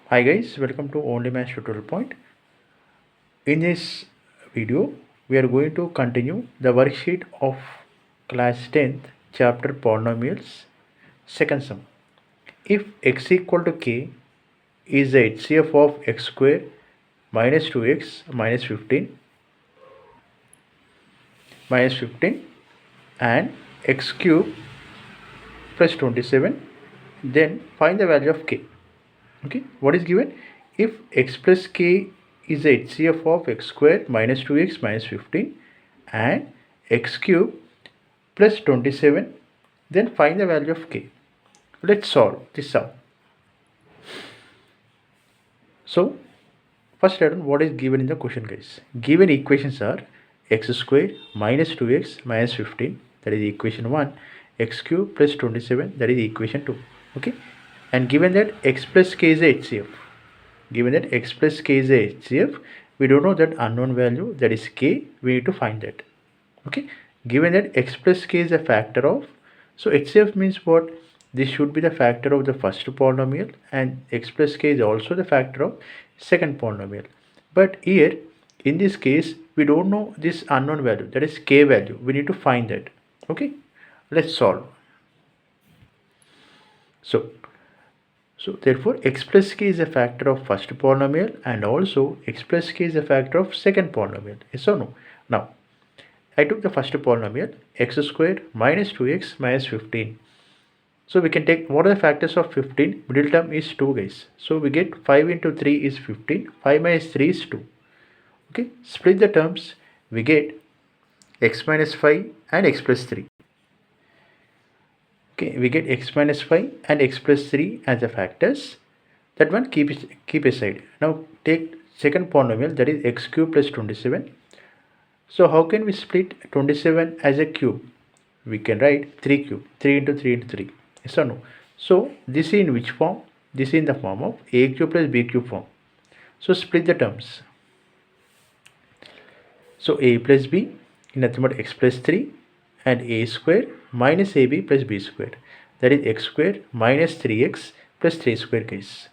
Hi guys, welcome to Only Maths Tutorial Point. In this video, we are going to continue the worksheet of class 10th chapter Polynomials second sum. If x equal to k is the HCF of x square minus 2x minus 15 and x cube plus 27, then find the value of k. Okay, what is given? If x plus k is the HCF of x square minus 2x minus 15 and x cube plus 27, then find the value of k. Let's solve this sum. So first let us know what is given in the question, guys. Given equations are x square minus 2x minus 15, that is equation 1, x cube plus 27, that is equation 2. Okay, and given that x plus k is the HCF, given that x plus k is a HCF, we don't know that unknown value, that is k, we need to find that. Okay, given that x plus k is a factor of, so HCF means what? This should be the factor of the first polynomial, and x plus k is also the factor of second polynomial. But here in this case we don't know this unknown value, that is k value. We need to find that. Okay, let's solve. So therefore x plus k is a factor of first polynomial, and also x plus k is a factor of second polynomial. Yes or no? Now I took the first polynomial x square minus 2x minus 15. So we can take, what are the factors of 15? Middle term is 2, guys. So we get 5 into 3 is 15. 5 minus 3 is 2. Okay, split the terms. We get x minus 5 and x plus 3. Okay, we get x minus 5 and x plus 3 as the factors. That one keep aside. Now take second polynomial, that is x cube plus 27. So how can we split 27 as a cube? We can write 3 cube, 3 into 3 into 3. Yes or no? So this is in which form? This is in the form of a cube plus b cube form. So split the terms. So a plus b in nothing but x plus 3 and a square minus ab plus b square, that is x square minus 3x plus 3 square, guys.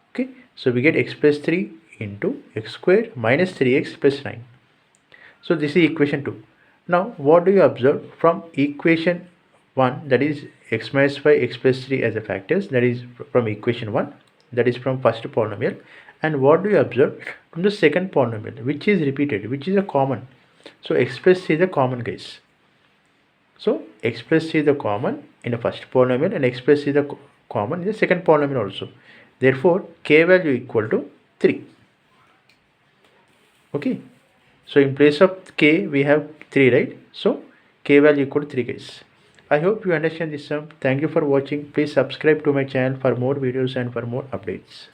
Okay, so we get x plus 3 into x square minus 3x plus 9. So this is equation 2. Now what do you observe from equation 1, that is x minus 5 x plus 3 as the factors, that is from equation 1, that is from first polynomial. And what do you observe from the second polynomial, which is repeated, which is a common? So x plus 3 is a common, guys. So x plus 3 is the common in the first polynomial, and x plus 3 is the common in the second polynomial also. Therefore k value equal to 3. Okay, so in place of k we have 3, right? So k value equal to 3, guys. I hope you understand this sum. Thank you for watching. Please subscribe to my channel for more videos and for more updates.